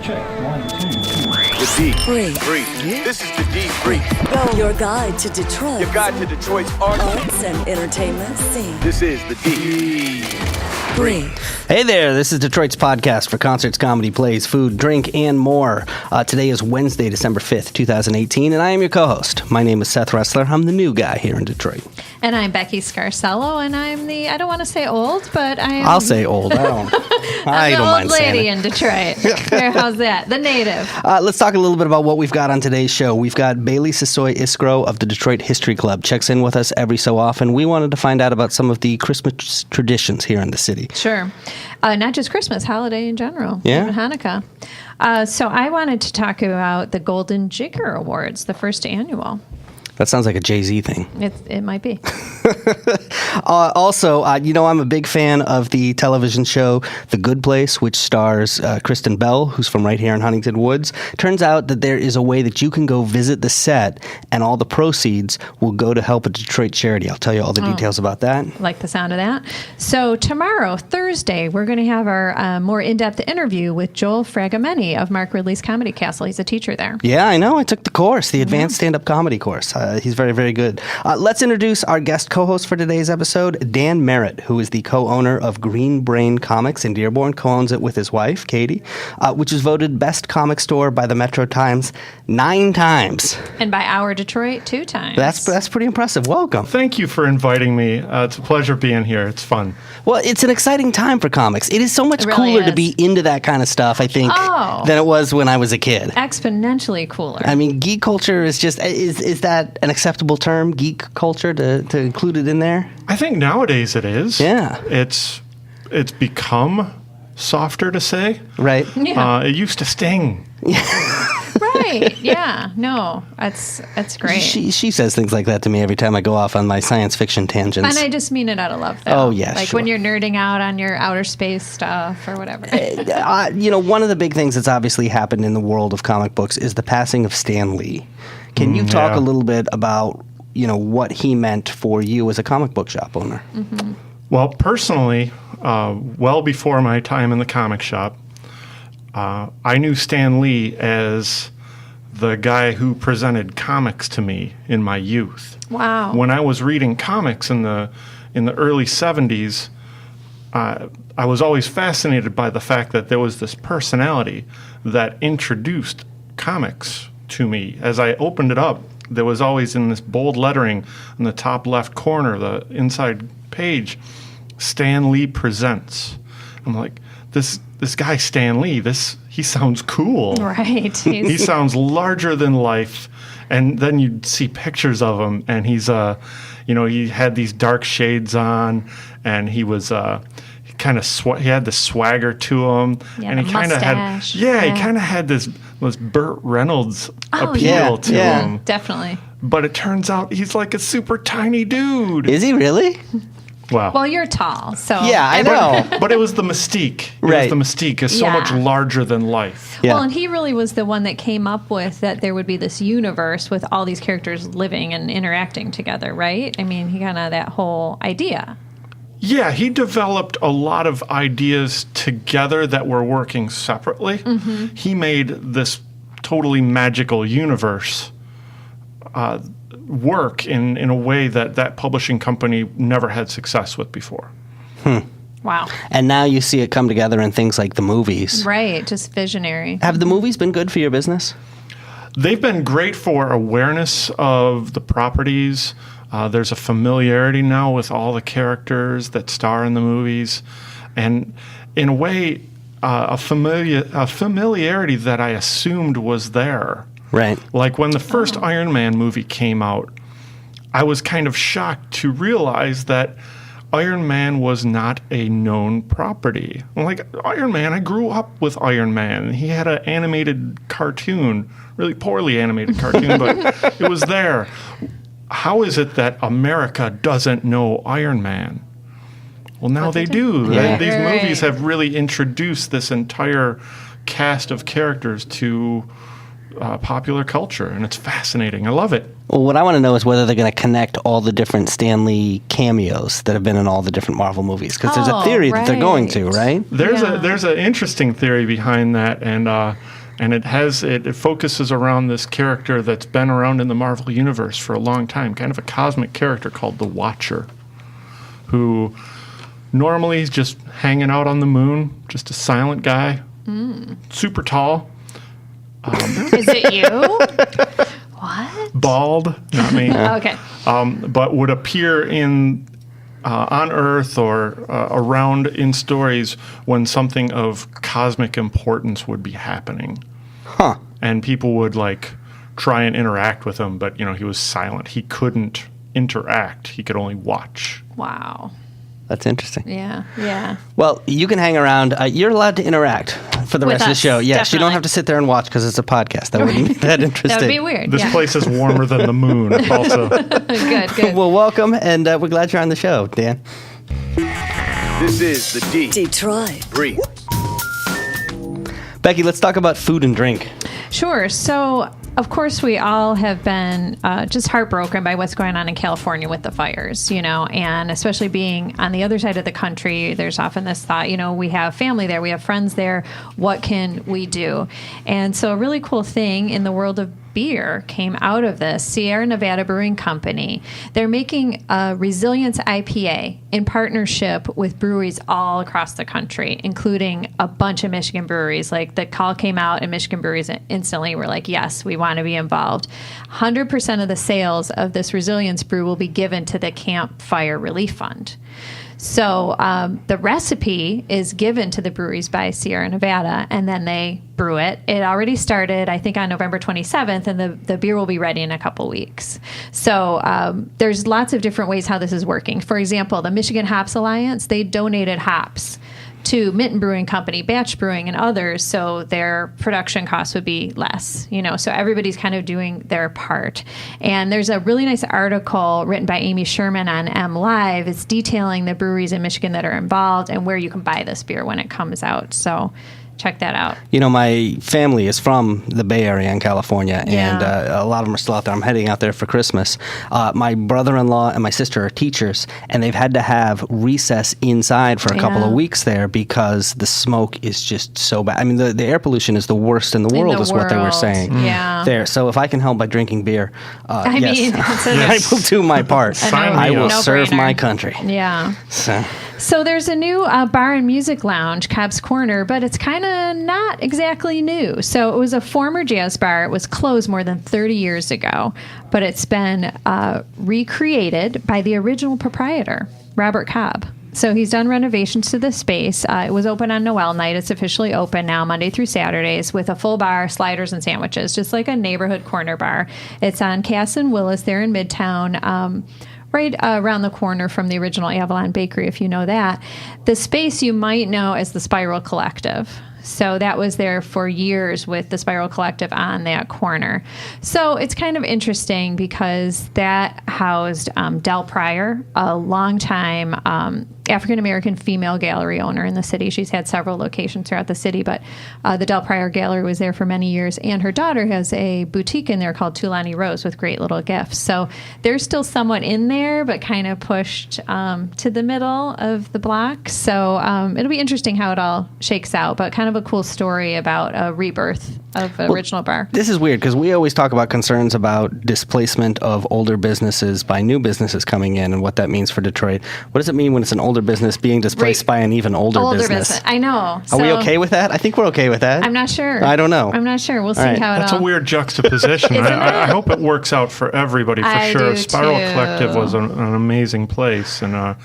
Check. 1, 2, 3. The D. Brief. This is the D Brief. Go. Your guide to Detroit. Your guide to Detroit's arts and entertainment scene. This is the D Brief. Hey there, this is Detroit's podcast for concerts, comedy, plays, food, drink, and more. Today is Wednesday, December 5th, 2018, and I am your co-host. My name is Seth Ressler. I'm the new guy here in Detroit. And I'm Becky Scarcello, and I'm the, I don't want to say old, but I'll say old. I don't mind saying the old lady in Detroit. How's that? The native. Let's talk a little bit about what we've got on today's show. We've got Bailey Sisoy Iskro of the Detroit History Club. Checks in with us every so often. We wanted to find out about some of the Christmas traditions here in the city. Sure. Not just Christmas, holiday in general. Yeah. Even Hanukkah. So I wanted to talk about the Golden Jigger Awards, the first annual. That sounds like a Jay-Z thing. It might be. Also, I'm a big fan of the television show The Good Place, which stars Kristen Bell, who's from right here in Huntington Woods. Turns out that there is a way that you can go visit the set, and all the proceeds will go to help a Detroit charity. I'll tell you all the details about that. Like the sound of that. So tomorrow, Thursday, we're going to have our more in-depth interview with Joel Fragomeni of Mark Ridley's Comedy Castle. He's a teacher there. Yeah, I know. I took the course, the Advanced Stand-Up Comedy course. He's very, very good. Let's introduce our guest co-host for today's episode, Dan Merritt, who is the co-owner of Green Brain Comics in Dearborn, co-owns it with his wife, Katie, which is voted best comic store by the Metro Times 9 times. And by Our Detroit 2 times. That's pretty impressive. Welcome. Thank you for inviting me. It's a pleasure being here. It's fun. Well, it's an exciting time for comics. It is so much cooler to be into that kind of stuff, I think, than it was when I was a kid. Exponentially cooler. I mean, geek culture is just, is that an acceptable term, geek culture, to include it in there? I think nowadays it is. Yeah. It's become softer to say. Right. Yeah. It used to sting. Right. Yeah. No, that's great. She says things like that to me every time I go off on my science fiction tangents. And I just mean it out of love, though. Oh, yeah, Like when you're nerding out on your outer space stuff or whatever. One of the big things that's obviously happened in the world of comic books is the passing of Stan Lee. Can you talk a little bit about, what he meant for you as a comic book shop owner? Mm-hmm. Well, personally, well before my time in the comic shop, I knew Stan Lee as the guy who presented comics to me in my youth. Wow. When I was reading comics in the early 70s, I was always fascinated by the fact that there was this personality that introduced comics to me. As I opened it up, there was always in this bold lettering in the top left corner, the inside page, Stan Lee Presents. I'm like, this guy Stan Lee, he sounds cool. Right. He sounds larger than life. And then you'd see pictures of him, and he's he had these dark shades on, and he was he had the swagger to him, and he kind of had he kind of had this Burt Reynolds appeal to him. Definitely. But it turns out he's like a super tiny dude. Is he really? Well, you're tall, so yeah, I know. But it was the mystique. Right. The mystique is so much larger than life. Yeah. Well, and he really was the one that came up with that there would be this universe with all these characters living and interacting together, right? I mean, he kind of that whole idea. Yeah, he developed a lot of ideas together that were working separately. Mm-hmm. He made this totally magical universe work in a way that publishing company never had success with before. Wow. And now you see it come together in things like the movies. Right, just visionary. Have the movies been good for your business? They've been great for awareness of the properties. There's a familiarity now with all the characters that star in the movies. And in a way, a familiarity that I assumed was there. Right. Like when the first Iron Man movie came out, I was kind of shocked to realize that Iron Man was not a known property. I'm like, Iron Man, I grew up with Iron Man. He had an animated cartoon, really poorly animated cartoon, but it was there. How is it that America doesn't know Iron Man? Well, now they do. Yeah. These movies have really introduced this entire cast of characters to popular culture, and it's fascinating. I love it. Well, what I want to know is whether they're going to connect all the different Stan Lee cameos that have been in all the different Marvel movies, because there's a theory that they're going to, right? There's an interesting theory behind that, and it focuses around this character that's been around in the Marvel universe for a long time, kind of a cosmic character called the Watcher, who normally is just hanging out on the moon, just a silent guy, super tall. Is it you? What? Bald, not me. Okay. But would appear on Earth or around in stories when something of cosmic importance would be happening. Huh. And people would try and interact with him, but he was silent. He couldn't interact. He could only watch. Wow. That's interesting. Yeah. Well, you can hang around. You're allowed to interact for the rest of the show. Yes, definitely. you don't have to sit there and watch because it's a podcast. That wouldn't be that interesting. That would be weird. This place is warmer than the moon, also. Good. Well, welcome, and we're glad you're on the show, Dan. This is the Detroit. Brief. Becky, let's talk about food and drink. Sure. So, of course, we all have been just heartbroken by what's going on in California with the fires, and especially being on the other side of the country, there's often this thought, we have family there, we have friends there, what can we do? And so a really cool thing in the world of beer came out of this. Sierra Nevada Brewing Company. They're making a Resilience IPA in partnership with breweries all across the country, including a bunch of Michigan breweries. Like the call came out and Michigan breweries instantly were like, yes, we want to be involved. 100% of the sales of this Resilience brew will be given to the Campfire Relief Fund. So the recipe is given to the breweries by Sierra Nevada, and then they brew it. It already started, I think, on November 27th, and the beer will be ready in a couple weeks. So there's lots of different ways how this is working. For example, the Michigan Hops Alliance, they donated hops to Minton Brewing Company, Batch Brewing, and others, so their production costs would be less, so everybody's kind of doing their part. And there's a really nice article written by Amy Sherman on M Live. It's detailing the breweries in Michigan that are involved and where you can buy this beer when it comes out. So check that out. My family is from the Bay Area in California, and a lot of them are still out there. I'm heading out there for Christmas. My brother-in-law and my sister are teachers, and they've had to have recess inside for a couple of weeks there because the smoke is just so bad. I mean, the air pollution is the worst in the world, is what they were saying there. So if I can help by drinking beer, yes, I will do my part. I will serve my country. Yeah. So there's a new bar and music lounge, Cobb's Corner, but it's kind of not exactly new. So it was a former jazz bar. It was closed more than 30 years ago, but it's been recreated by the original proprietor, Robert Cobb. So he's done renovations to the space. It was open on Noel night. It's officially open now, Monday through Saturdays, with a full bar, sliders, and sandwiches, just like a neighborhood corner bar. It's on Cass and Willis there in Midtown. Right around the corner from the original Avalon Bakery, if you know that. The space you might know as the Spiral Collective. So that was there for years with the Spiral Collective on that corner. So it's kind of interesting because that housed Del Pryor, a longtime African-American female gallery owner in the city. She's had several locations throughout the city, but the Del Pryor Gallery was there for many years. And her daughter has a boutique in there called Tulani Rose with great little gifts. So they're still somewhat in there, but kind of pushed to the middle of the block. So it'll be interesting how it all shakes out, but kind of a cool story about a rebirth of an original bar. This is weird because we always talk about concerns about displacement of older businesses by new businesses coming in and what that means for Detroit. What does it mean when it's an older business being displaced by an even older business? I know. Are we okay with that? I think we're okay with that. I'm not sure. I don't know. I'm not sure. We'll see how it That's a weird juxtaposition. I hope it works out for everybody, for sure. Spiral Collective was an amazing place, and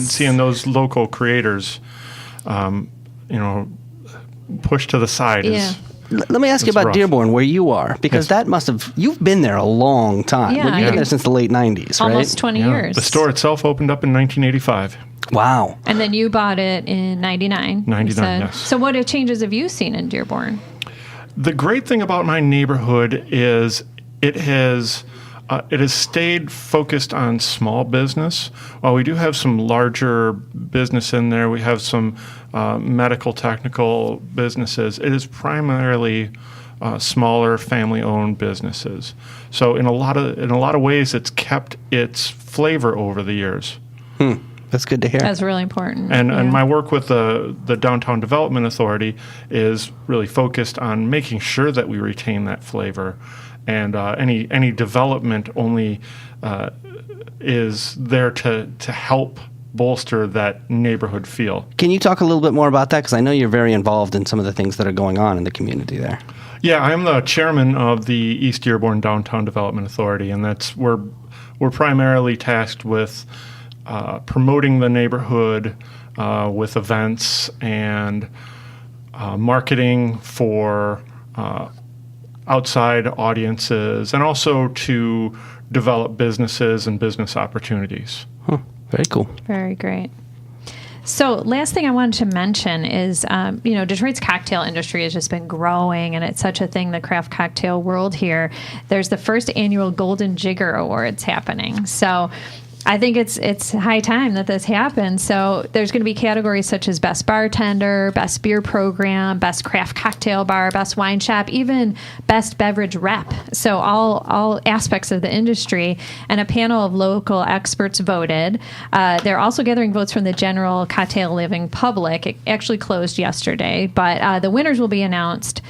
seeing those local creators, pushed to the side is... Let me ask you about Dearborn, where you are, because that must have... You've been there a long time. Yeah, You've been there since the late 90s, right? Almost 20 years. The store itself opened up in 1985. Wow. And then you bought it in 99. 99, yes. So what changes have you seen in Dearborn? The great thing about my neighborhood is it has stayed focused on small business. While we do have some larger business in there, we have some medical technical businesses. It is primarily smaller family-owned businesses. So in a lot of ways, it's kept its flavor over the years. That's good to hear. That's really important. And my work with the Downtown Development Authority is really focused on making sure that we retain that flavor, and any development only is there to help bolster that neighborhood feel. Can you talk a little bit more about that? Because I know you're very involved in some of the things that are going on in the community there. Yeah, I'm the chairman of the East Dearborn Downtown Development Authority, and we're primarily tasked with promoting the neighborhood with events and marketing for outside audiences, and also to develop businesses and business opportunities. Very cool. Very great. So last thing I wanted to mention is, Detroit's cocktail industry has just been growing, and it's such a thing, the craft cocktail world here. There's the first annual Golden Jigger Awards happening. So I think it's high time that this happens. So there's going to be categories such as Best Bartender, Best Beer Program, Best Craft Cocktail Bar, Best Wine Shop, even Best Beverage Rep. So all aspects of the industry. And a panel of local experts voted. They're also gathering votes from the general cocktail living public. It actually closed yesterday, but the winners will be announced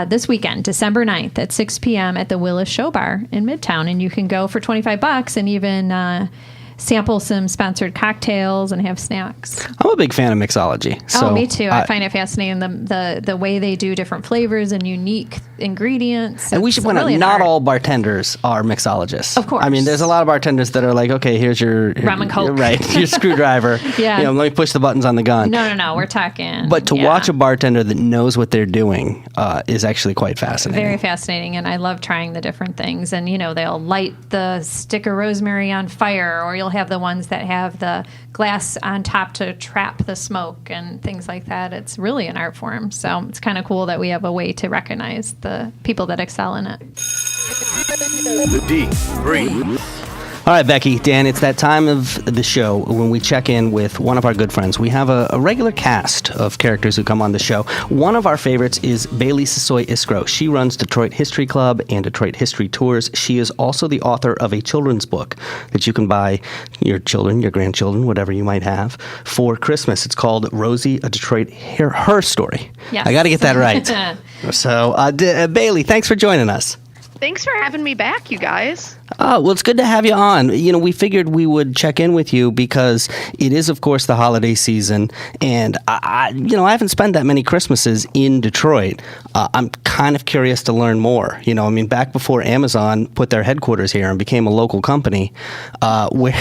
this weekend, December 9th at 6 p.m. at the Willis Show Bar in Midtown. And you can go for $25 and even sample some sponsored cocktails and have snacks. I'm a big fan of mixology. So me too. I find it fascinating, the way they do different flavors and unique ingredients. And we should point out, not all bartenders are mixologists. Of course. I mean, there's a lot of bartenders that are like, okay, here's your rum and Coke. Right, your screwdriver. Yeah. Let me push the buttons on the gun. No, we're talking. But to watch a bartender that knows what they're doing is actually quite fascinating. Very fascinating, and I love trying the different things. And, they'll light the stick of rosemary on fire, or you'll have the ones that have the glass on top to trap the smoke and things like that. It's really an art form. So it's kind of cool that we have a way to recognize the people that excel in it. The D3. All right, Becky, Dan, it's that time of the show when we check in with one of our good friends. We have a regular cast of characters who come on the show. One of our favorites is Bailey Sissoy Iskro. She runs Detroit History Club and Detroit History Tours. She is also the author of a children's book that you can buy your children, your grandchildren, whatever you might have, for Christmas. It's called Rosie, a Detroit Her Story. Yes. I got to get that right. So, Bailey, thanks for joining us. Thanks for having me back, you guys. Well, it's good to have you on. We figured we would check in with you because it is, of course, the holiday season, and I haven't spent that many Christmases in Detroit. I'm kind of curious to learn more. Back before Amazon put their headquarters here and became a local company, where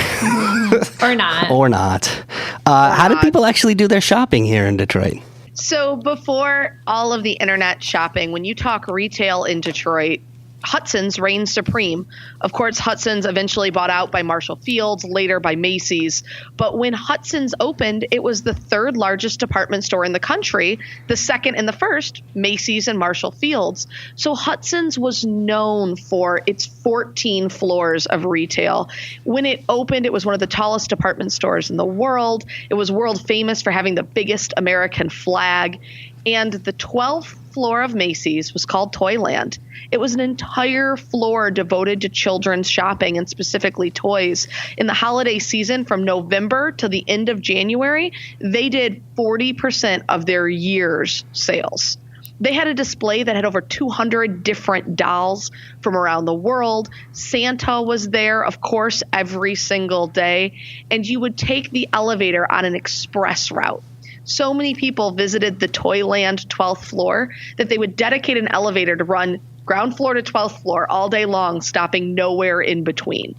or not, how did people actually do their shopping here in Detroit? So before all of the internet shopping, when you talk retail in Detroit, Hudsons reigned supreme. Of course, Hudsons eventually bought out by Marshall Field's, later by Macy's. But when Hudsons opened, it was the third largest department store in the country. The second and the first, Macy's and Marshall Field's. So Hudsons was known for its 14 floors of retail. When it opened, it was one of the tallest department stores in the world. It was world famous for having the biggest American flag. And the 12th floor of Macy's was called Toyland. It was an entire floor devoted to children's shopping and specifically toys. In the holiday season from November to the end of January, they did 40% of their year's sales. They had a display that had over 200 different dolls from around the world. Santa was there, of course, every single day. And you would take the elevator on an express route. So many people visited the Toyland 12th floor that they would dedicate an elevator to run ground floor to 12th floor all day long, stopping nowhere in between.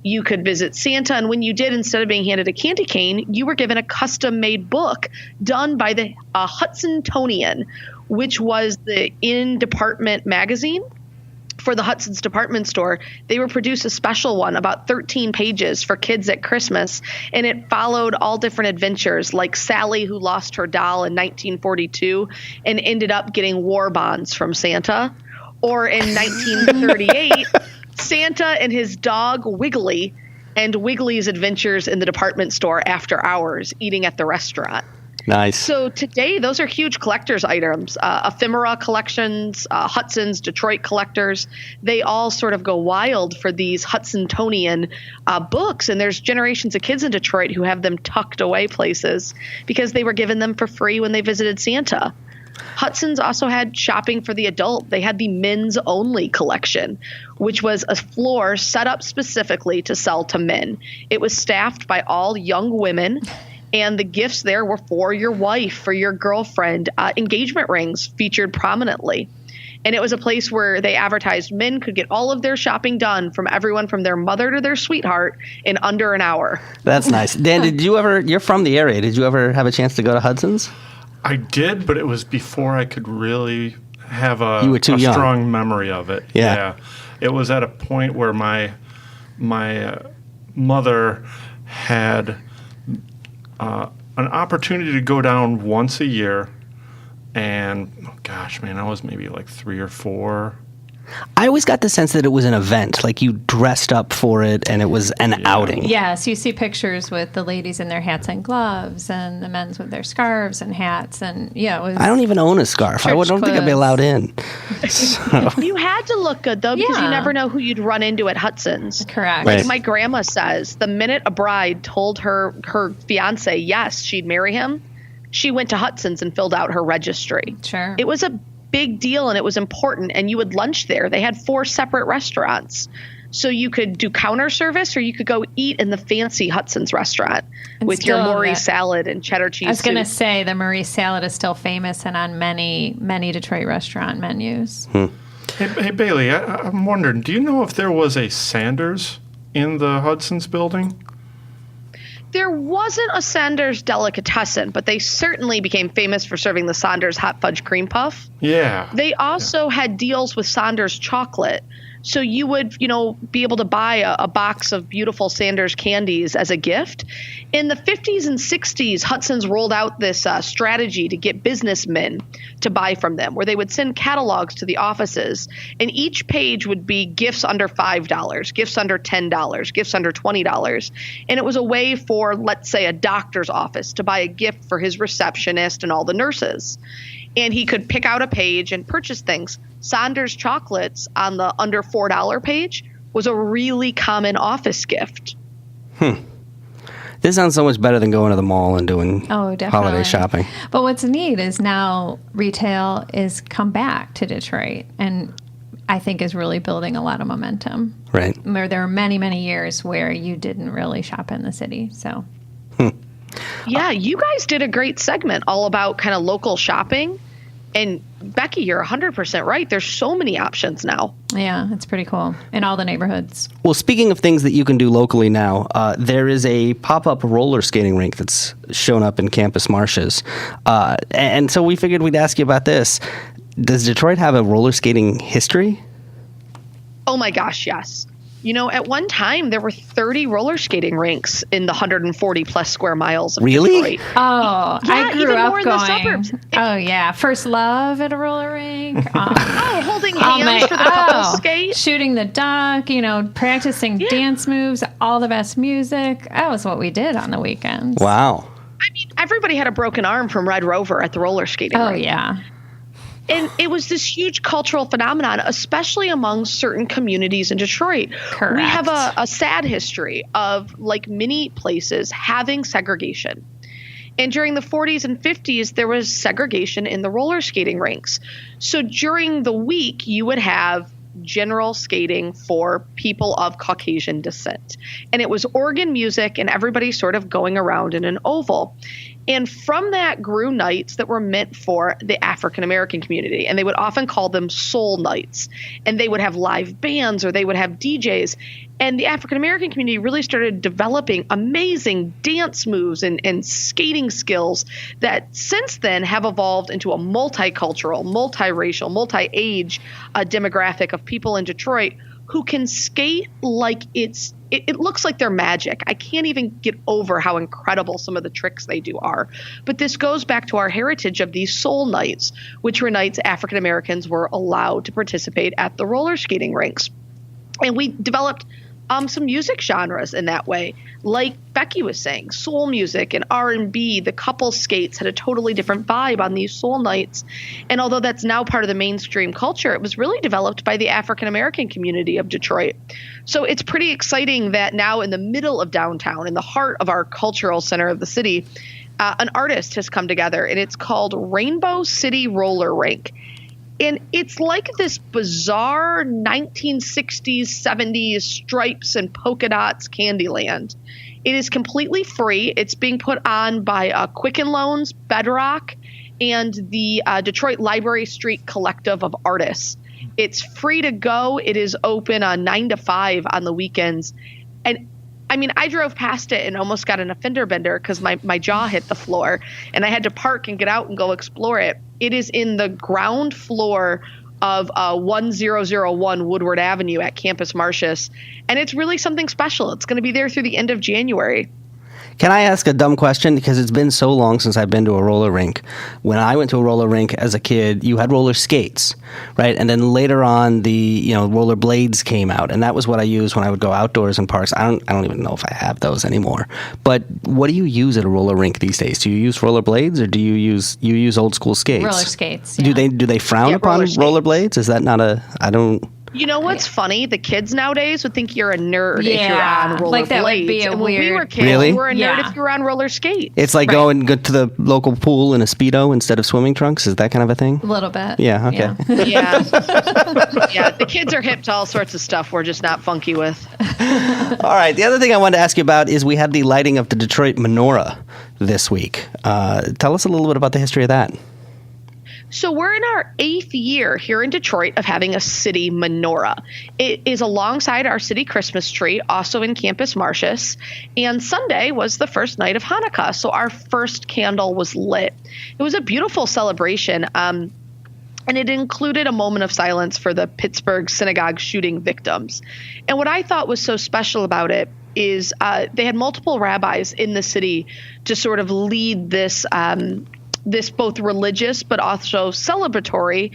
You could visit Santa, and when you did, instead of being handed a candy cane, you were given a custom-made book done by the Hudsonian, which was the in-department magazine for the Hudson's department store. They would produce a special one, about 13 pages for kids at Christmas, and it followed all different adventures, like Sally, who lost her doll in 1942 and ended up getting war bonds from Santa, or in 1938, Santa and his dog Wiggly, and Wiggly's adventures in the department store after hours, eating at the restaurant. Nice. So today, those are huge collector's items. Ephemera collections, Hudson's, Detroit collectors, they all sort of go wild for these Hudsonian books. And there's generations of kids in Detroit who have them tucked away places because they were given them for free when they visited Santa. Hudson's also had shopping for the adult. They had the men's only collection, which was a floor set up specifically to sell to men. It was staffed by all young women. And the gifts there were for your wife, for your girlfriend. Engagement rings featured prominently. And it was a place where they advertised men could get all of their shopping done from everyone from their mother to their sweetheart in under an hour. That's nice. Dan, you're from the area. Did you ever have a chance to go to Hudson's? I did, but it was before I could really have a young. strong memory of it. Yeah. It was at a point where my mother had an opportunity to go down once a year, and I was maybe like 3 or 4. I always got the sense that it was an event, like you dressed up for it and it was an outing. Yes, you see pictures with the ladies in their hats and gloves and the men's with their scarves and hats. And it was. I don't even own a scarf. I don't think I'd be allowed in. So. You had to look good, though, because you never know who you'd run into at Hudson's. Correct. Like Right. my grandma says, the minute a bride told her fiance, yes, she'd marry him, she went to Hudson's and filled out her registry. Sure. It was a big deal and it was important, and you would lunch there. They had 4 separate restaurants. So you could do counter service or you could go eat in the fancy Hudson's restaurant with your Maurice salad and cheddar cheese. I was going to say the Maurice salad is still famous and on many Detroit restaurant menus. Hey Bailey, I'm wondering, do you know if there was a Sanders in the Hudson's building? There wasn't a Sanders delicatessen, but they certainly became famous for serving the Sanders hot fudge cream puff. Yeah. They also had deals with Sanders chocolate. So you would, be able to buy a box of beautiful Sanders candies as a gift. In the 50s and 60s, Hudson's rolled out this strategy to get businessmen to buy from them, where they would send catalogs to the offices, and each page would be gifts under $5, gifts under $10, gifts under $20. And it was a way for, let's say, a doctor's office to buy a gift for his receptionist and all the nurses. And he could pick out a page and purchase things. Sanders chocolates on the under $4 page was a really common office gift. This sounds so much better than going to the mall and doing holiday shopping. But what's neat is now retail is come back to Detroit and I think is really building a lot of momentum. Right. Where there are many, many years where you didn't really shop in the city. So. Yeah, you guys did a great segment all about kind of local shopping. And Becky, you're 100% right. There's so many options now. Yeah, it's pretty cool in all the neighborhoods. Well, speaking of things that you can do locally now, there is a pop-up roller skating rink that's shown up in Campus Marshes. And so we figured we'd ask you about this. Does Detroit have a roller skating history? Oh my gosh, yes. At one time, there were 30 roller skating rinks in the 140 plus square miles of Really? Detroit. Oh, Yeah, I grew even up more in going. the suburbs. Oh yeah, first love at a roller rink. Holding hands for the couple skate. Shooting the duck. Practicing dance moves. All the best music. That was what we did on the weekends. Wow. I mean, everybody had a broken arm from Red Rover at the roller skating Oh rink. yeah. And it was this huge cultural phenomenon, especially among certain communities in Detroit. Correct. We have a sad history of, like many places, having segregation. And during the 40s and 50s, there was segregation in the roller skating rinks. So during the week, you would have general skating for people of Caucasian descent. And it was organ music and everybody sort of going around in an oval. And from that grew nights that were meant for the African American community. And they would often call them soul nights. And they would have live bands or they would have DJs. And the African American community really started developing amazing dance moves and skating skills that since then have evolved into a multicultural, multiracial, multi-age demographic of people in Detroit who can skate like it looks like they're magic. I can't even get over how incredible some of the tricks they do are. But this goes back to our heritage of these soul nights, which were nights African Americans were allowed to participate at the roller skating rinks. And we developed some music genres in that way. Like Becky was saying, soul music and R&B, the couple skates had a totally different vibe on these soul nights. And although that's now part of the mainstream culture, it was really developed by the African-American community of Detroit. So it's pretty exciting that now in the middle of downtown, in the heart of our cultural center of the city, an artist has come together, and it's called Rainbow City Roller Rink. And it's like this bizarre 1960s, 70s stripes and polka dots Candyland. It is completely free. It's being put on by Quicken Loans, Bedrock, and the Detroit Library Street Collective of Artists. It's free to go. It is open 9 to 5 on the weekends. And I mean, I drove past it and almost got in a fender bender because my jaw hit the floor, and I had to park and get out and go explore it. It is in the ground floor of 1001 Woodward Avenue at Campus Martius, and it's really something special. It's going to be there through the end of January. Can I ask a dumb question? Because it's been so long since I've been to a roller rink. When I went to a roller rink as a kid, you had roller skates, right? And then later on, the roller blades came out, and that was what I used when I would go outdoors in parks. I don't even know if I have those anymore. But what do you use at a roller rink these days? Do you use roller blades, or do you use old school skates? Roller skates. Yeah. Do they frown upon roller blades? Is that not I don't. You know what's funny? The kids nowadays would think you're a nerd if you're on roller like that blades. Would be a and weird. When we were kids, Really? you were a nerd if you were on roller skates. It's like going to the local pool in a Speedo instead of swimming trunks. Is that kind of a thing? A little bit. Yeah, okay. Yeah, the kids are hip to all sorts of stuff we're just not funky with. All right. The other thing I wanted to ask you about is we had the lighting of the Detroit Menorah this week. Tell us a little bit about the history of that. So we're in our 8th year here in Detroit of having a city menorah. It is alongside our city Christmas tree, also in Campus Martius. And Sunday was the first night of Hanukkah, so our first candle was lit. It was a beautiful celebration, and it included a moment of silence for the Pittsburgh synagogue shooting victims. And what I thought was so special about it is they had multiple rabbis in the city to sort of lead this both religious but also celebratory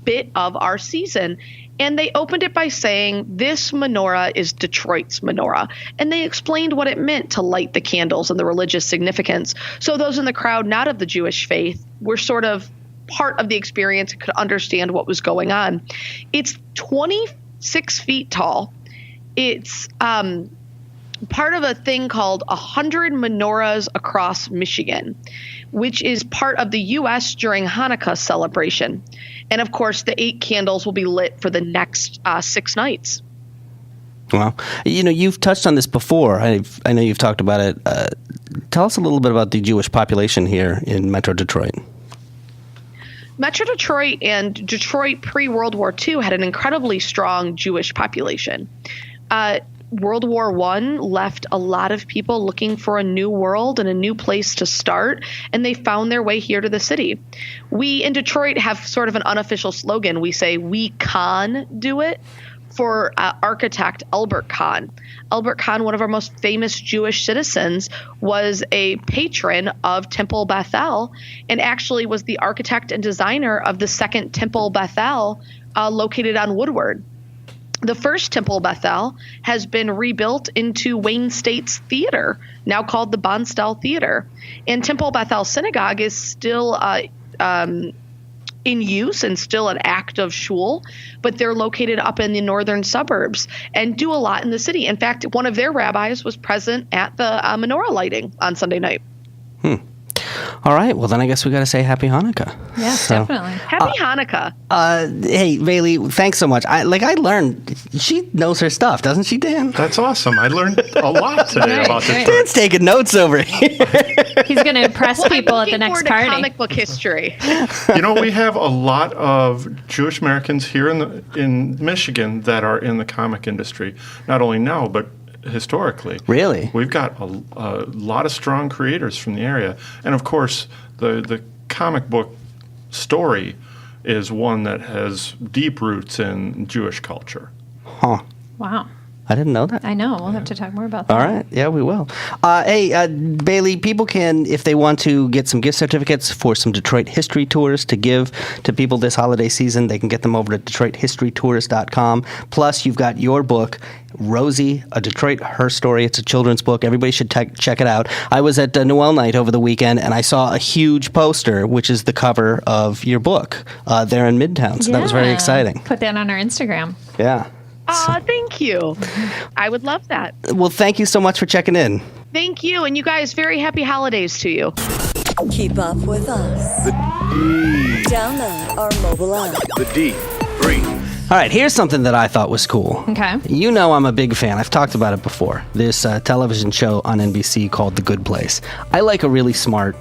bit of our season. And they opened it by saying, this menorah is Detroit's menorah. And they explained what it meant to light the candles and the religious significance. So those in the crowd not of the Jewish faith were sort of part of the experience and could understand what was going on. It's 26 feet tall. It's part of a thing called 100 Menorahs Across Michigan, which is part of the U.S. during Hanukkah celebration. And, of course, the 8 candles will be lit for the next 6 nights. Well, you've touched on this before. I know you've talked about it. Tell us a little bit about the Jewish population here in Metro Detroit. Metro Detroit and Detroit pre-World War II had an incredibly strong Jewish population. World War I left a lot of people looking for a new world and a new place to start, and they found their way here to the city. We in Detroit have sort of an unofficial slogan. We say, we can do it, for architect Albert Kahn. Albert Kahn, one of our most famous Jewish citizens, was a patron of Temple Bethel and actually was the architect and designer of the second Temple Bethel located on Woodward. The first Temple Bethel has been rebuilt into Wayne State's Theater, now called the Bonsdale Theater. And Temple Bethel Synagogue is still in use and still an active shul, but they're located up in the northern suburbs and do a lot in the city. In fact, one of their rabbis was present at the menorah lighting on Sunday night. All right. Well, then I guess we got to say Happy Hanukkah. Yes, definitely. Happy Hanukkah. Hey, Bailey, thanks so much. I learned she knows her stuff, doesn't she, Dan? That's awesome. I learned a lot today about great. Detroit. Dan's taking notes over here. He's going to impress people at the next to party. comic book history. We have a lot of Jewish Americans here in Michigan that are in the comic industry, not only now, but historically. Really? We've got a lot of strong creators from the area. And, of course, the comic book story is one that has deep roots in Jewish culture. Huh. Wow. I didn't know that. I know. We'll have to talk more about that. All right. Yeah, we will. Hey, Bailey, people can, if they want to get some gift certificates for some Detroit history tours to give to people this holiday season, they can get them over at DetroitHistoryTours.com. Plus, you've got your book, Rosie, A Detroit Her Story. It's a children's book. Everybody should check it out. I was at Noel Night over the weekend, and I saw a huge poster, which is the cover of your book, there in Midtown. So that was very exciting. Put that on our Instagram. Yeah. Aw, thank you. I would love that. Well, thank you so much for checking in. Thank you. And you guys, very happy holidays to you. Keep up with us. The D. Download our mobile app. The D3. All right, here's something that I thought was cool. Okay. You know I'm a big fan. I've talked about it before. This television show on NBC called The Good Place. I like a really smart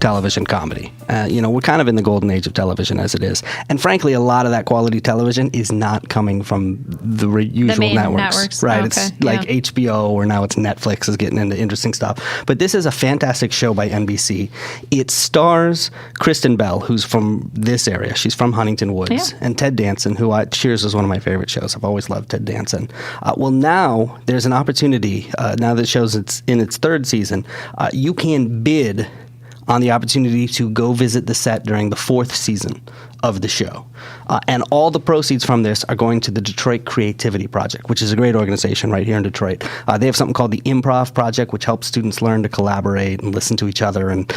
television comedy. We're kind of in the golden age of television as it is. And frankly, a lot of that quality television is not coming from the usual main networks. Right. Okay. It's like HBO, or now it's Netflix is getting into interesting stuff. But this is a fantastic show by NBC. It stars Kristen Bell, who's from this area. She's from Huntington Woods. Yeah. And Ted Danson, Cheers was one of my favorite shows. I've always loved Ted Danson. Well, now there's an opportunity, now that the show's in its third season, you can bid on the opportunity to go visit the set during the fourth season of the show. And all the proceeds from this are going to the Detroit Creativity Project, which is a great organization right here in Detroit. They have something called the Improv Project, which helps students learn to collaborate and listen to each other and,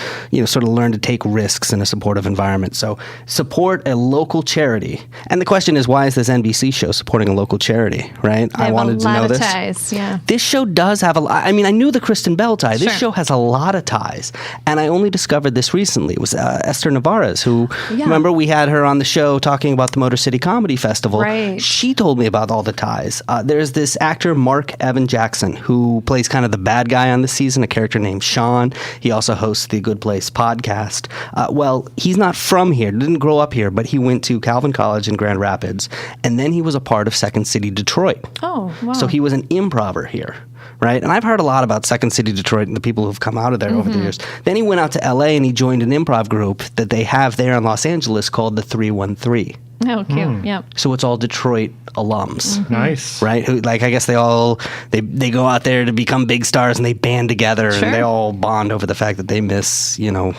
sort of learn to take risks in a supportive environment. So support a local charity. And the question is, why is this NBC show supporting a local charity, right? I wanted to know this. Ties, yeah. This show does have a lot. I mean, I knew the Kristen Bell tie. This show has a lot of ties. And I only discovered this recently. It was Esther Navarez, who, remember, we had her on the show talking about the Motor City Comedy Festival. Right. She told me about all the ties. There's this actor, Mark Evan Jackson, who plays kind of the bad guy on the season, a character named Sean. He also hosts the Good Place podcast. Well, he's not from here, didn't grow up here, but he went to Calvin College in Grand Rapids, and then he was a part of Second City Detroit. Oh, wow. So he was an improver here. Right? And I've heard a lot about Second City Detroit and the people who've come out of there over the years. Then he went out to LA and he joined an improv group that they have there in Los Angeles called the 313. Oh, cute. Yep. So it's all Detroit alums. Nice. Right? Who, like, I guess they all, they go out there to become big stars and they band together and they all bond over the fact that they miss,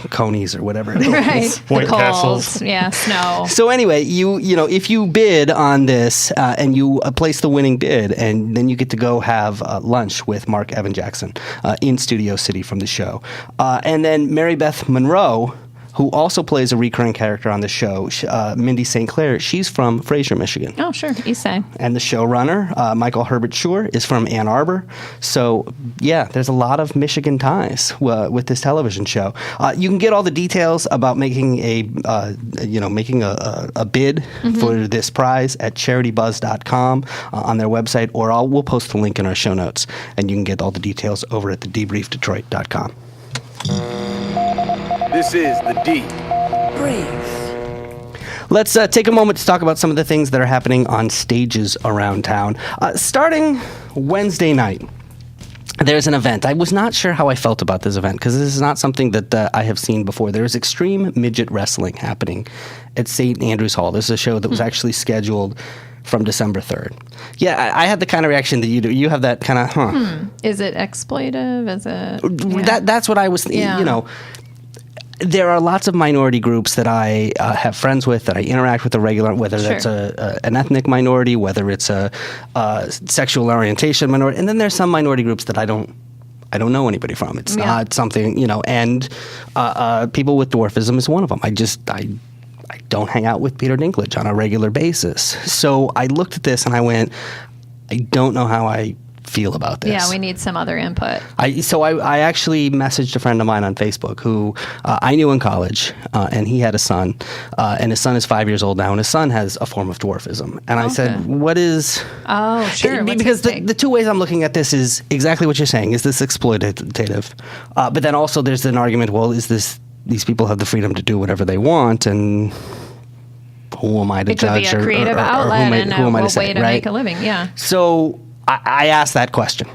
conies or whatever it is. Right. White the Castles. cold. Yeah, snow. So anyway, if you bid on this and you place the winning bid, and then you get to go have lunch with Mark Evan Jackson in Studio City from the show. And then Mary Beth Monroe, who also plays a recurring character on the show, Mindy St. Clair, she's from Fraser, Michigan. Oh, sure. East Side. And the showrunner, Michael Herbert Schur, is from Ann Arbor. So, yeah, there's a lot of Michigan ties with this television show. You can get all the details about making a bid for this prize at CharityBuzz.com on their website, or we'll post the link in our show notes, and you can get all the details over at thedebriefdetroit.com. This is the D. Brief. Let's take a moment to talk about some of the things that are happening on stages around town. Starting Wednesday night, there's an event. I was not sure how I felt about this event because this is not something that I have seen before. There is Extreme Midget Wrestling happening at St. Andrews Hall. This is a show that was actually scheduled from December 3rd. Yeah, I had the kind of reaction that you do. You have that kind of, Is it exploitive? Is it... That's what I was thinking, There are lots of minority groups that I have friends with, that I interact with regular, whether that's an ethnic minority, whether it's a sexual orientation minority, and then there's some minority groups that I don't know anybody from. It's not something, and people with dwarfism is one of them. I don't hang out with Peter Dinklage on a regular basis. So I looked at this and I went, I don't know how I feel about this. Yeah, we need some other input. So I actually messaged a friend of mine on Facebook who I knew in college, and he had a son, and his son is 5 years old now, and his son has a form of dwarfism. And I said, what is... Oh, sure. Because the two ways I'm looking at this is exactly what you're saying. Is this exploitative? But then also there's an argument, well, these people have the freedom to do whatever they want, and... who am I to judge? It could be a creative outlet and a way to make a living, yeah. So I asked that question.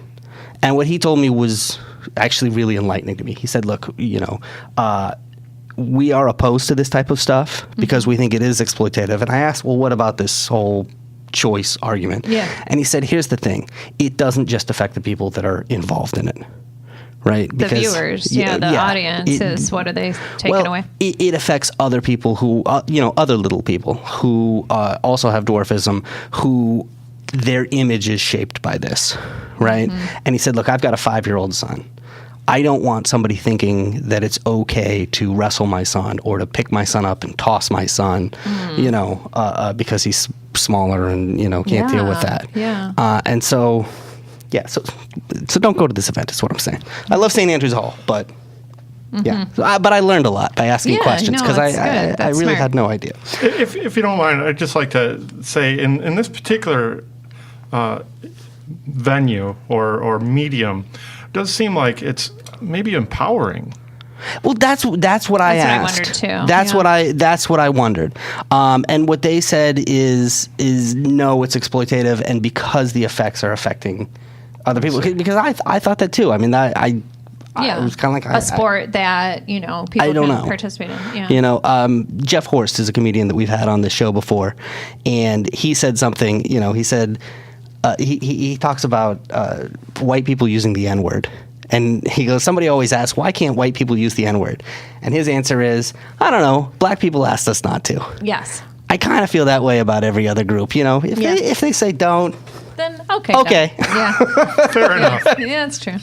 And what he told me was actually really enlightening to me. He said, look, we are opposed to this type of stuff because we think it is exploitative. And I asked, well, what about this whole choice argument. Yeah. And he said, here's the thing. It doesn't just affect the people that are involved in it. Right? The viewers, the audience is what are they taking away? It affects other people who, other little people who also have dwarfism, who their image is shaped by this, right? Mm-hmm. And he said, look, I've got a 5-year-old son. I don't want somebody thinking that it's okay to wrestle my son or to pick my son up and toss my son, because he's smaller and, can't deal with that. Yeah. And so... Yeah, so don't go to this event is what I'm saying. I love St. Andrew's Hall, but but I learned a lot by asking questions because I really had no idea. If you don't mind, I'd just like to say in this particular venue or medium, it does seem like it's maybe empowering. Well, that's what I asked. That's what I wondered too. That's what I wondered. And what they said is no, it's exploitative, and because the effects are affecting other people. Because I thought that too. I mean, I was kind of like a sport that people can participate in. Yeah. Jeff Horst is a comedian that we've had on the show before, and he said something. He said he talks about white people using the N-word. And he goes, somebody always asks, why can't white people use the N-word? And his answer is, I don't know, black people asked us not to. Yes. I kind of feel that way about every other group. If they say don't, then okay. Yeah. Fair enough. Yeah, that's true.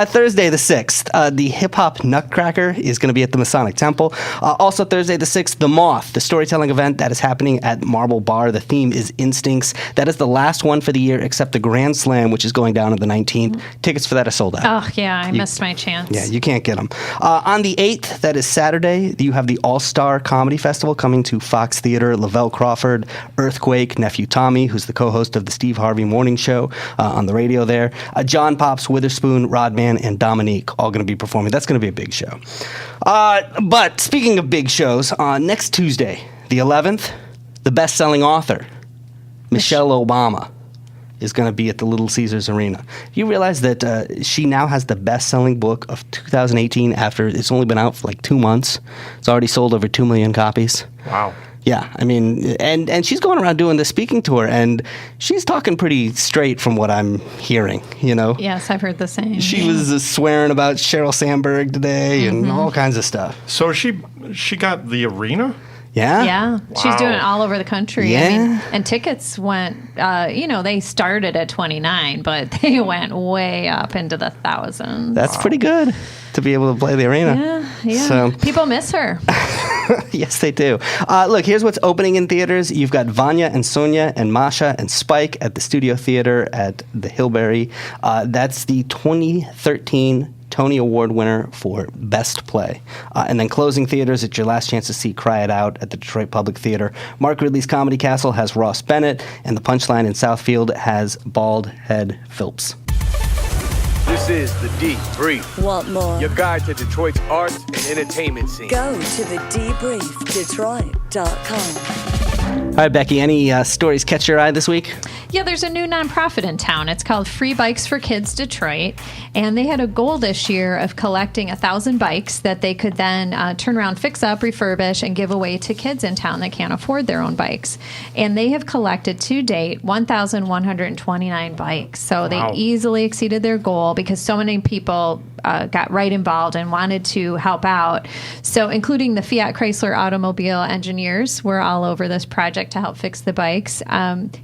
Thursday the 6th, the Hip Hop Nutcracker is going to be at the Masonic Temple. Also Thursday the 6th, The Moth, the storytelling event that is happening at Marble Bar. The theme is Instincts. That is the last one for the year except the Grand Slam, which is going down on the 19th. Mm-hmm. Tickets for that are sold out. Oh, yeah, I missed my chance. Yeah, you can't get them. On the 8th, that is Saturday, you have the All-Star Comedy Festival coming to Fox Theater. Lavelle Crawford, Earthquake, Nephew Tommy, who's the co-host of the Steve Harvey Morning Show on the radio there. John Pops, Witherspoon, Rodman, and Dominique all going to be performing. That's going to be a big show. But speaking of big shows, next Tuesday, the 11th, the best-selling author, Michelle Obama, is going to be at the Little Caesars Arena. You realize that she now has the best-selling book of 2018 after it's only been out for like 2 months. It's already sold over 2 million copies. Wow. Yeah, I mean, and she's going around doing the speaking tour, and she's talking pretty straight from what I'm hearing, Yes, I've heard the same. She was swearing about Sheryl Sandberg today and all kinds of stuff. So she got the arena? Yeah. Yeah. Wow. She's doing it all over the country. Yeah. I mean, and tickets went, they started at $29, but they went way up into the thousands. That's pretty good to be able to play the arena. Yeah. So people miss her. Yes, they do. Look, here's what's opening in theaters. You've got Vanya and Sonia and Masha and Spike at the Studio Theater at the Hillberry. That's the 2013 Tony Award winner for Best Play. And then closing theaters, it's your last chance to see Cry It Out at the Detroit Public Theater. Mark Ridley's Comedy Castle has Ross Bennett, and the Punchline in Southfield has Bald Head Phillips. This is the Deep Brief. Want more? Your guide to Detroit's arts and entertainment scene. Go to thedebriefdetroit.com. All right, Becky, any stories catch your eye this week? Yeah, there's a new nonprofit in town. It's called Free Bikes for Kids Detroit, and they had a goal this year of collecting 1,000 bikes that they could then turn around, fix up, refurbish, and give away to kids in town that can't afford their own bikes. And they have collected to date 1,129 bikes. So they easily exceeded their goal because so many people got right involved and wanted to help out. So including the Fiat Chrysler automobile engineers were all over this project to help fix the bikes.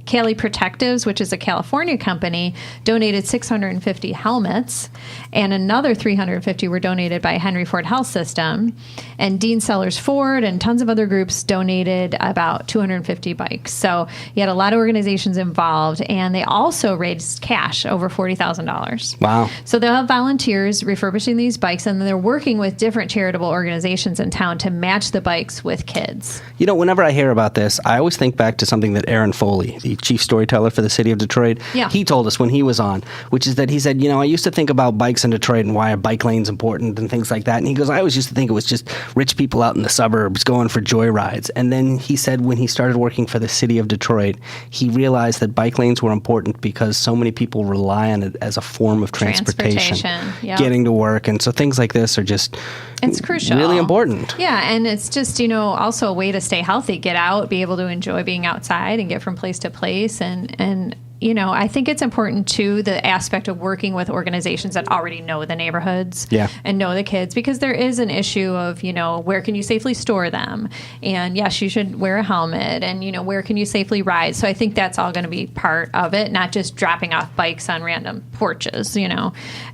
Cali Protectives, which is a California company, donated 650 helmets, and another 350 were donated by Henry Ford Health System. And Dean Sellers Ford and tons of other groups donated about 250 bikes. So you had a lot of organizations involved, and they also raised cash, over $40,000. Wow. So they'll have volunteers refurbishing these bikes, and they're working with different charitable organizations in town to match the bikes with kids. Whenever I hear about this, I always think back to something that Aaron Foley, the chief storyteller for the city of Detroit, he told us when he was on, which is that he said, I used to think about bikes in Detroit and why are bike lanes important and things like that. And he goes, I always used to think it was just rich people out in the suburbs going for joyrides. And then he said when he started working for the city of Detroit, he realized that bike lanes were important because so many people rely on it as a form of transportation. Yep. Getting getting to work. And so things like this are just It's crucial. really important. Yeah, and it's just, also a way to stay healthy, get out, be able to enjoy being outside and get from place to place. And I think it's important, too, the aspect of working with organizations that already know the neighborhoods and know the kids, because there is an issue of, where can you safely store them? And yes, you should wear a helmet, and, where can you safely ride? So I think that's all going to be part of it, not just dropping off bikes on random porches,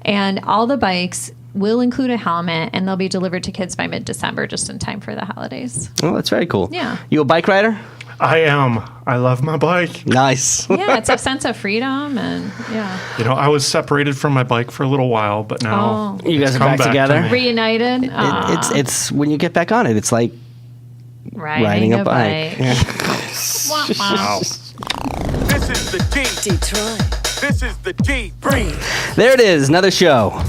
And all the bikes will include a helmet, and they'll be delivered to kids by mid-December, just in time for the holidays. Oh, that's very cool. Yeah. You a bike rider? I am. I love my bike. Nice. Yeah, it's a sense of freedom, and I was separated from my bike for a little while, but now You guys it's are come back to together? me. reunited. It's when you get back on it, it's like riding a bike. Yeah. Wah, wah. Wow. This is the D. Detroit. This is the D3. There it is, another show.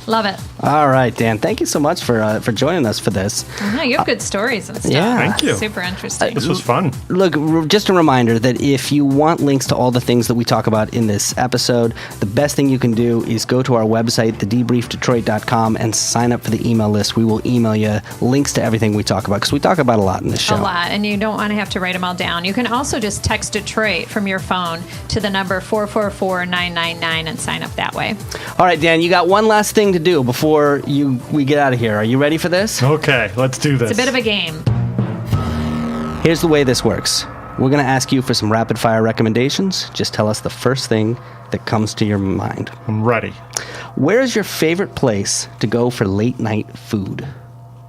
Love it. All right, Dan. Thank you so much for joining us for this. I know, you have good stories and stuff. yeah. Thank you. Super interesting. This was fun. Look, just a reminder that if you want links to all the things that we talk about in this episode, the best thing you can do is go to our website, thedebriefdetroit.com, and sign up for the email list. We will email you links to everything we talk about, because we talk about a lot in this show. A lot, and you don't want to have to write them all down. You can also just text Detroit from your phone to the number 444-999 and sign up that way. All right, Dan, you got one last thing to do before we get out of here. Are you ready for this? Okay, let's do this. It's a bit of a game. Here's the way this works. We're going to ask you for some rapid-fire recommendations. Just tell us the first thing that comes to your mind. I'm ready. Where is your favorite place to go for late-night food?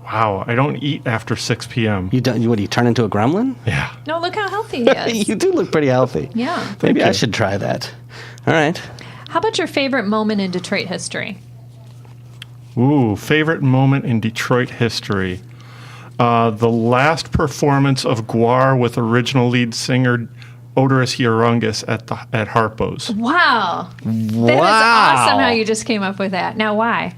Wow, I don't eat after 6 p.m. What do you turn into a gremlin? Yeah. No, look how healthy he is. You do look pretty healthy. Yeah. Maybe I you. should try that. All right. How about your favorite moment in Detroit history? Ooh, favorite moment in Detroit history. The last performance of Guar with original lead singer Odorous Urungus at Harpo's. Wow. That is awesome how you just came up with that. Now, why?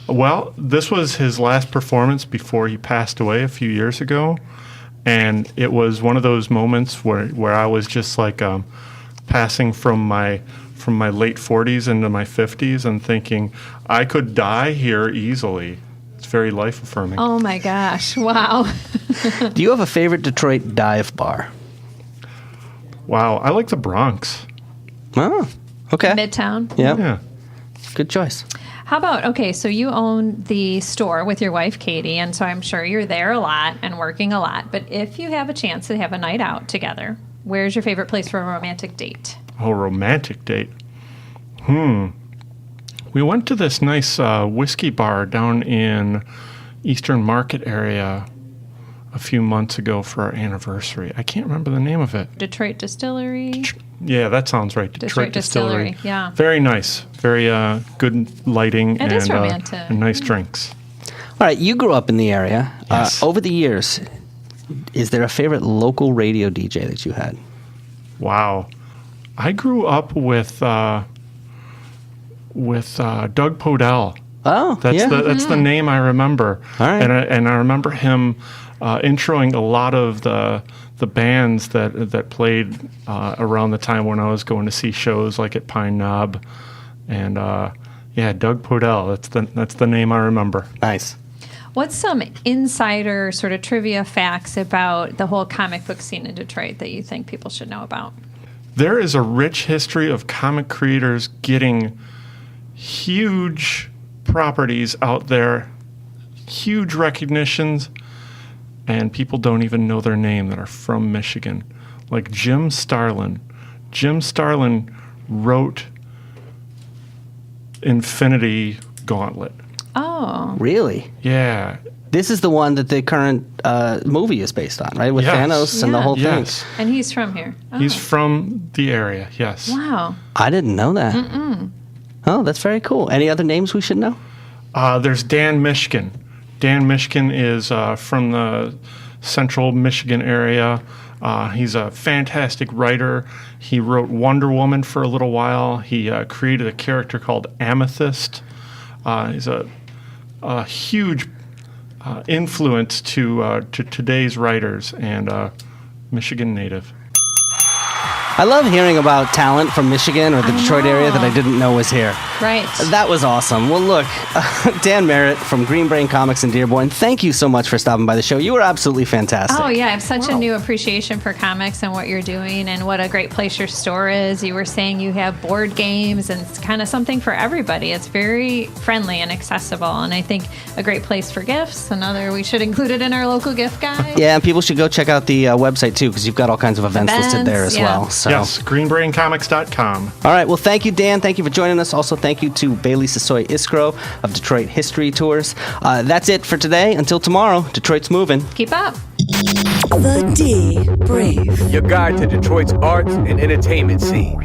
Well, this was his last performance before he passed away a few years ago. And it was one of those moments where I was just like passing from my late 40s into my 50s and thinking, I could die here easily. It's very life-affirming. Oh, my gosh. Wow. Do you have a favorite Detroit dive bar? Wow, I like the Bronx. Oh, okay. Midtown. Yeah. Yeah. Good choice. How about, okay, so you own the store with your wife, Katie, and so I'm sure you're there a lot and working a lot. But if you have a chance to have a night out together, where's your favorite place for a romantic date? Oh, romantic date. We went to this nice whiskey bar down in Eastern Market area a few months ago for our anniversary. I can't remember the name of it. Detroit Distillery? Yeah, that sounds right. Detroit Distillery, yeah. Very nice. Very good lighting It is and romantic. and nice drinks. All right, you grew up in the area. Yes. Over the years, is there a favorite local radio DJ that you had? Wow. I grew up with Doug Podell. Oh, yeah. That's the name I remember. All right. And I remember him introing a lot of the bands that played around the time when I was going to see shows like at Pine Knob, and Doug Podell. That's the name I remember. Nice. What's some insider sort of trivia facts about the whole comic book scene in Detroit that you think people should know about? There is a rich history of comic creators getting huge properties out there, huge recognitions, and people don't even know their name that are from Michigan. Like Jim Starlin. Jim Starlin wrote Infinity Gauntlet. Oh. Really? Yeah. This is the one that the current movie is based on, right? With Yes. Thanos and the Yeah. whole thing. Yes. And he's from here. Oh. He's from the area, yes. Wow. I didn't know that. Oh, that's very cool. Any other names we should know? There's Dan Mishkin. Dan Mishkin is from the central Michigan area. He's a fantastic writer. He wrote Wonder Woman for a little while. He created a character called Amethyst. He's a huge influence to today's writers, and Michigan native. I love hearing about talent from Michigan or the Detroit area that I didn't know was here. Right. That was awesome. Well, look, Dan Merritt from Green Brain Comics in Dearborn, thank you so much for stopping by the show. You were absolutely fantastic. Oh, yeah. I have such a new appreciation for comics and what you're doing and what a great place your store is. You were saying you have board games and it's kind of something for everybody. It's very friendly and accessible, and I think a great place for gifts. We should include it in our local gift guide. Yeah, and people should go check out the website, too, because you've got all kinds of events listed there as well. So. Yes, greenbraincomics.com. All right. Well, thank you, Dan. Thank you for joining us. Also, thank you to Bailey Sissoy Iskro of Detroit History Tours. That's it for today. Until tomorrow, Detroit's moving. Keep up. The D Brief. Your guide to Detroit's arts and entertainment scene.